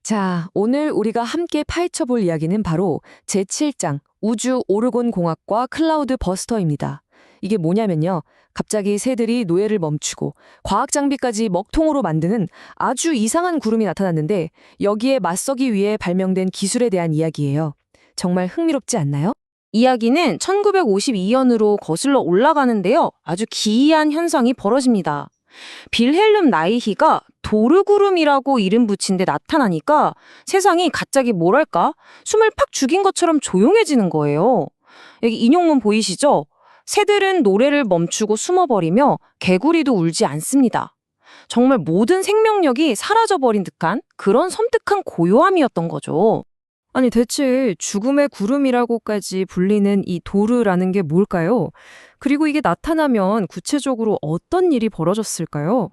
자, 오늘 우리가 함께 파헤쳐 볼 이야기는 바로 제7장 우주 오르곤 공학과 클라우드 버스터입니다. 이게 뭐냐면요. 갑자기 새들이 노예를 멈추고 과학 장비까지 먹통으로 만드는 아주 이상한 구름이 나타났는데 여기에 맞서기 위해 발명된 기술에 대한 이야기예요. 정말 흥미롭지 않나요? 이야기는 1952년으로 거슬러 올라가는데요. 아주 기이한 현상이 벌어집니다. 빌헬름 라이히가 도르구름이라고 이름 붙인 데 나타나니까 세상이 갑자기 뭐랄까 숨을 팍 죽인 것처럼 조용해지는 거예요. 여기 인용문 보이시죠? 새들은 노래를 멈추고 숨어버리며 개구리도 울지 않습니다. 정말 모든 생명력이 사라져버린 듯한 그런 섬뜩한 고요함이었던 거죠. 아니 대체 죽음의 구름이라고까지 불리는 이 도르라는 게 뭘까요? 그리고 이게 나타나면 구체적으로 어떤 일이 벌어졌을까요?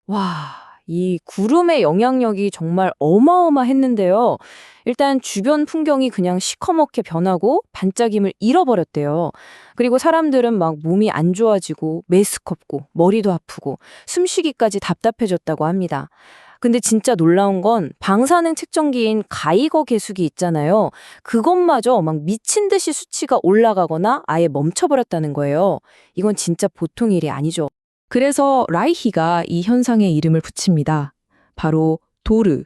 와, 이 구름의 영향력이 정말 어마어마했는데요. 일단 주변 풍경이 그냥 시커멓게 변하고 반짝임을 잃어버렸대요. 그리고 사람들은 막 몸이 안 좋아지고 메스껍고 머리도 아프고 숨쉬기까지 답답해졌다고 합니다. 근데 진짜 놀라운 건 방사능 측정기인 가이거 계수기 있잖아요. 그것마저 막 미친 듯이 수치가 올라가거나 아예 멈춰버렸다는 거예요. 이건 진짜 보통 일이 아니죠. 그래서 라이히가 이 현상에 이름을 붙입니다. 바로 도르,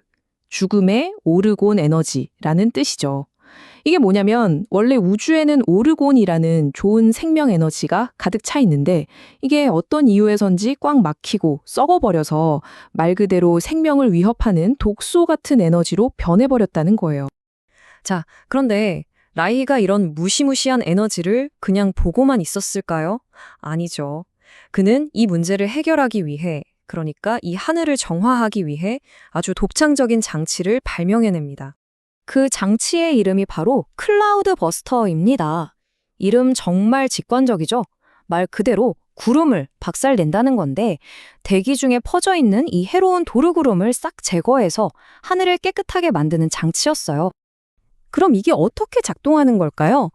죽음의 오르곤 에너지라는 뜻이죠. 이게 뭐냐면 원래 우주에는 오르곤이라는 좋은 생명 에너지가 가득 차 있는데 이게 어떤 이유에선지 꽉 막히고 썩어버려서 말 그대로 생명을 위협하는 독소 같은 에너지로 변해버렸다는 거예요. 자, 그런데 라이히가 이런 무시무시한 에너지를 그냥 보고만 있었을까요? 아니죠. 그는 이 문제를 해결하기 위해, 그러니까 이 하늘을 정화하기 위해 아주 독창적인 장치를 발명해냅니다. 그 장치의 이름이 바로 클라우드 버스터입니다. 이름 정말 직관적이죠? 말 그대로 구름을 박살낸다는 건데 대기 중에 퍼져 있는 이 해로운 도르구름을 싹 제거해서 하늘을 깨끗하게 만드는 장치였어요. 그럼 이게 어떻게 작동하는 걸까요?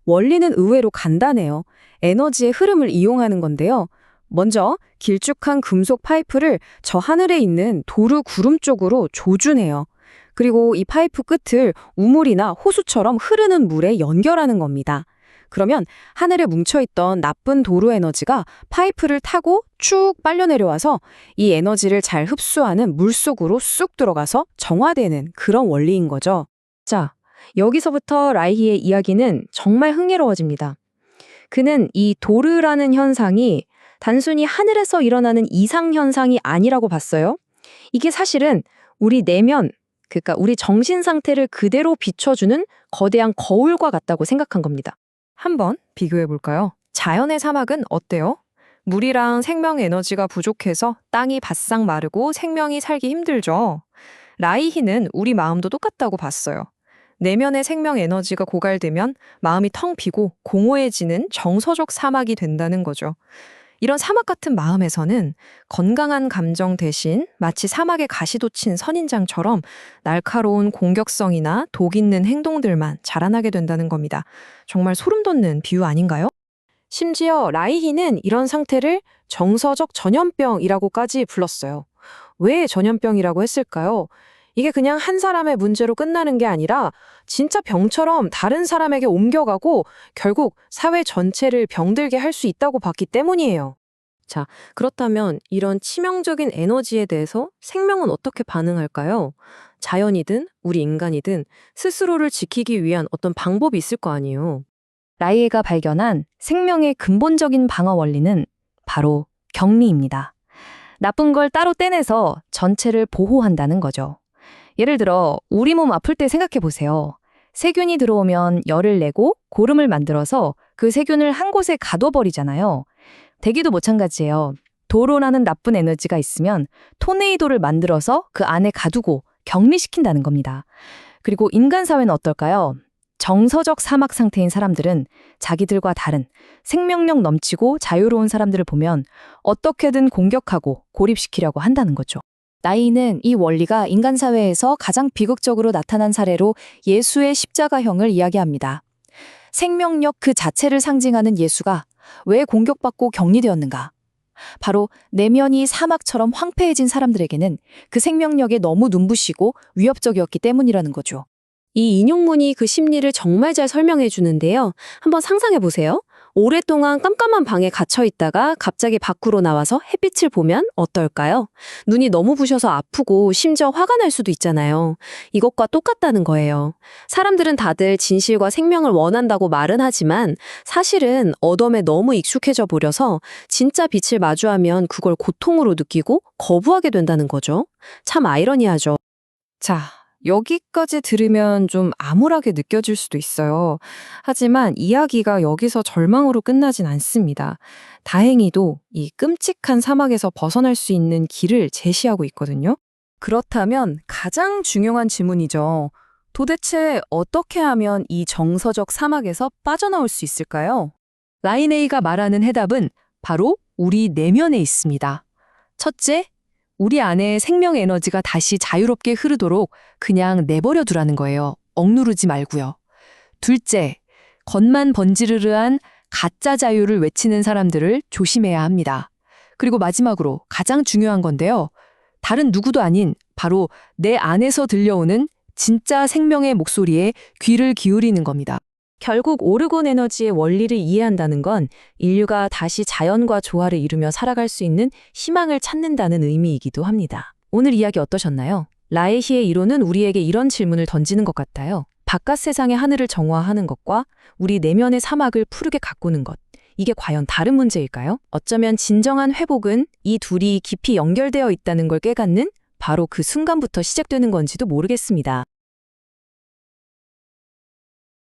원리는 의외로 간단해요. 에너지의 흐름을 이용하는 건데요. 먼저 길쭉한 금속 파이프를 저 하늘에 있는 도르 구름 쪽으로 조준해요. 그리고 이 파이프 끝을 우물이나 호수처럼 흐르는 물에 연결하는 겁니다. 그러면 하늘에 뭉쳐있던 나쁜 도르 에너지가 파이프를 타고 쭉 빨려 내려와서 이 에너지를 잘 흡수하는 물속으로 쑥 들어가서 정화되는 그런 원리인 거죠. 자, 여기서부터 라이히의 이야기는 정말 흥미로워집니다. 그는 이 도르라는 현상이 단순히 하늘에서 일어나는 이상현상이 아니라고 봤어요. 이게 사실은 우리 내면, 그러니까 우리 정신 상태를 그대로 비춰주는 거대한 거울과 같다고 생각한 겁니다. 한번 비교해 볼까요? 자연의 사막은 어때요? 물이랑 생명 에너지가 부족해서 땅이 바싹 마르고 생명이 살기 힘들죠. 라이히는 우리 마음도 똑같다고 봤어요. 내면의 생명 에너지가 고갈되면 마음이 텅 비고 공허해지는 정서적 사막이 된다는 거죠. 이런 사막 같은 마음에서는 건강한 감정 대신 마치 사막에 가시돋친 선인장처럼 날카로운 공격성이나 독 있는 행동들만 자라나게 된다는 겁니다. 정말 소름 돋는 비유 아닌가요? 심지어 라이히는 이런 상태를 정서적 전염병이라고까지 불렀어요. 왜 전염병이라고 했을까요? 이게 그냥 한 사람의 문제로 끝나는 게 아니라 진짜 병처럼 다른 사람에게 옮겨가고 결국 사회 전체를 병들게 할 수 있다고 봤기 때문이에요. 자, 그렇다면 이런 치명적인 에너지에 대해서 생명은 어떻게 반응할까요? 자연이든 우리 인간이든 스스로를 지키기 위한 어떤 방법이 있을 거 아니에요. 라이히가 발견한 생명의 근본적인 방어 원리는 바로 격리입니다. 나쁜 걸 따로 떼내서 전체를 보호한다는 거죠. 예를 들어 우리 몸 아플 때 생각해 보세요. 세균이 들어오면 열을 내고 고름을 만들어서 그 세균을 한 곳에 가둬버리잖아요. 대기도 마찬가지예요. 도로라는 나쁜 에너지가 있으면 토네이도를 만들어서 그 안에 가두고 격리시킨다는 겁니다. 그리고 인간 사회는 어떨까요? 정서적 사막 상태인 사람들은 자기들과 다른 생명력 넘치고 자유로운 사람들을 보면 어떻게든 공격하고 고립시키려고 한다는 거죠. 라이히는 이 원리가 인간 사회에서 가장 비극적으로 나타난 사례로 예수의 십자가형을 이야기합니다. 생명력 그 자체를 상징하는 예수가 왜 공격받고 격리되었는가? 바로 내면이 사막처럼 황폐해진 사람들에게는 그 생명력에 너무 눈부시고 위협적이었기 때문이라는 거죠. 이 인용문이 그 심리를 정말 잘 설명해 주는데요. 한번 상상해 보세요. 오랫동안 깜깜한 방에 갇혀 있다가 갑자기 밖으로 나와서 햇빛을 보면 어떨까요? 눈이 너무 부셔서 아프고 심지어 화가 날 수도 있잖아요. 이것과 똑같다는 거예요. 사람들은 다들 진실과 생명을 원한다고 말은 하지만 사실은 어둠에 너무 익숙해져 버려서 진짜 빛을 마주하면 그걸 고통으로 느끼고 거부하게 된다는 거죠. 참 아이러니하죠. 자, 여기까지 들으면 좀 암울하게 느껴질 수도 있어요. 하지만 이야기가 여기서 절망으로 끝나진 않습니다. 다행히도 이 끔찍한 사막에서 벗어날 수 있는 길을 제시하고 있거든요. 그렇다면 가장 중요한 질문이죠. 도대체 어떻게 하면 이 정서적 사막에서 빠져나올 수 있을까요? 라인에이가 말하는 해답은 바로 우리 내면에 있습니다. 첫째, 우리 안에 생명 에너지가 다시 자유롭게 흐르도록 그냥 내버려 두라는 거예요. 억누르지 말고요. 둘째, 겉만 번지르르한 가짜 자유를 외치는 사람들을 조심해야 합니다. 그리고 마지막으로 가장 중요한 건데요. 다른 누구도 아닌 바로 내 안에서 들려오는 진짜 생명의 목소리에 귀를 기울이는 겁니다. 결국 오르곤 에너지의 원리를 이해한다는 건 인류가 다시 자연과 조화를 이루며 살아갈 수 있는 희망을 찾는다는 의미이기도 합니다. 오늘 이야기 어떠셨나요? 라에히의 이론은 우리에게 이런 질문을 던지는 것 같아요. 바깥 세상의 하늘을 정화하는 것과 우리 내면의 사막을 푸르게 가꾸는 것. 이게 과연 다른 문제일까요? 어쩌면 진정한 회복은 이 둘이 깊이 연결되어 있다는 걸 깨닫는 바로 그 순간부터 시작되는 건지도 모르겠습니다.